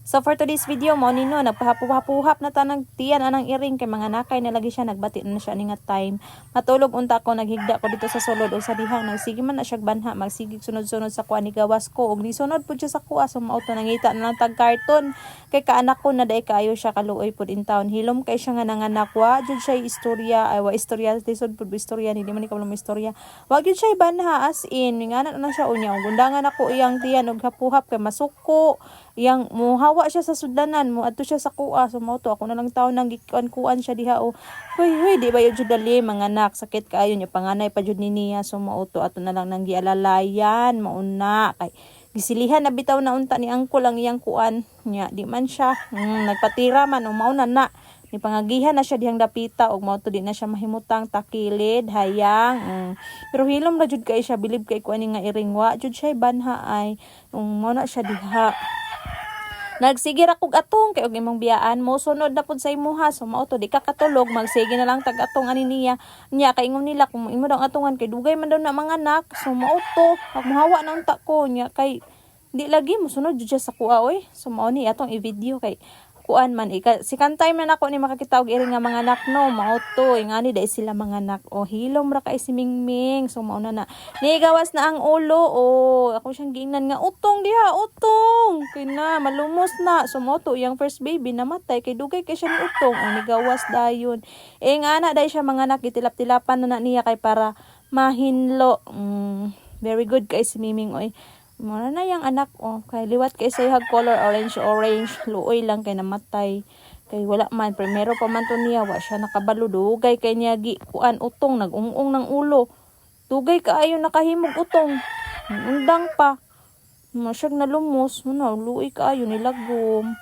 So for today's video mo nino nagpahapuhap na tanang tiyan anang iring kay mga nakay na lagi siya nagbati na siya ning time. Matulog unta ko naghigda ko dito sa sulod o sa dihang nagsige man na siya banha magsigig sunod-sunod sa kuan ni gawas ko ug nisunod pud siya sa kuha so mauto nangita na lang tag karton kay kaanak ko na day kayo siya kaluoy pud in town. Hilom kay siya nga nanganak wa jud siya istorya ay wa istorya lisod pud istorya hindi man ikaw mo istorya. Wa jud siya banha as in ngana na siya unya gundangan ako iyang tiyan og hapuhap kay masuko yang muhawa siya sa sudanan mo adto siya sa kuha so mao to ako na lang taon nang gikuan siya diha o huy di ba yun jud dali mga anak sakit kaayo nya panganay pa jud ni niya so mao to ato na lang nang gialalayan mauna kay gisilihan na bitaw na unta ni angkol ang iyang kuan nya di man siya nagpatira man o mao na ni pangagihan na siya dihang dapita og mao to di na siya mahimutang takilid hayang pero hilom ra jud kay siya bilib kay kuan nga iringwa jud siya banha ay mao na siya diha. Nagsigir akog atong kay og imong biyaan mo sunod na pud sa imuha so mao to di ka katulog magsige na lang tag atong ani niya nya kay ingon nila kung imo daw atongan kay dugay man daw na mga anak so mao to magmuhawa na unta ko nya kay di lagi mo sunod jud siya sa kuha oy so mao ni atong i-video kay kuan man si kantay man ako ni makakita og iri nga mga anak no mao to ingani dai sila mga anak o hilom ra kay si Mingming so mao na nigawas na ang ulo o ako siyang giingnan nga utong diha utong kay na malumos na so mao to yang first baby namatay kay dugay kay siya ni utong o nigawas dayon ngana dai siya mga anak gitilap-tilapan na niya kay para mahinlo very good kay si Miming oy. Mura na yung anak kay liwat kay sa ihag color orange luoy lang kay namatay kay wala man primero pa man to niya wa siya nakabalo dugay kay niya gi kuan utong nagungong ng ulo dugay kaayo nakahimog utong undang pa mo siya nalumos luoy kaayo nilagom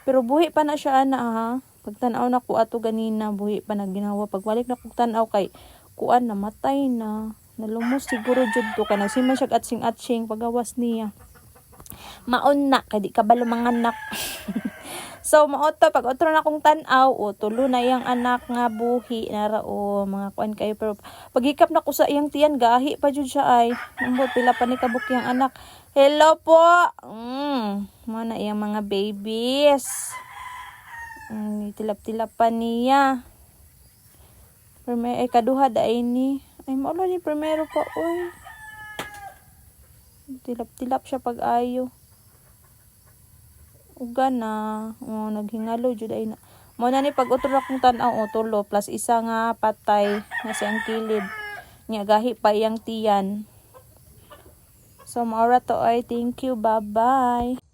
pero buhi pa na siya ana ha pagtan-aw na ko ato ganina buhi pa na ginawa pagbalik na kog tan-aw kay kuan namatay na nalumos siguro jud to kana si man siya atsing-atsing pagawas niya maon na kay di kabalo mga anak so mao to pag otro na kong tan-aw tulo na yang anak nga buhi na ra mga kuan kayo pero paghikap na ko sa iyang tiyan gahi pa jud siya ay ambot pila pa ni kabuk yang anak hello po mo na iyang mga babies tilap-tilap pa niya pero may kaduha dai ni ay maula ni primero pa oy tilap-tilap siya pag ayo uga na naghingalo jud ay na mo na ni pag utro akong tan-aw tulo plus isa nga patay na siyang kilid nya gahi pa iyang tiyan so maura to ay thank you bye bye.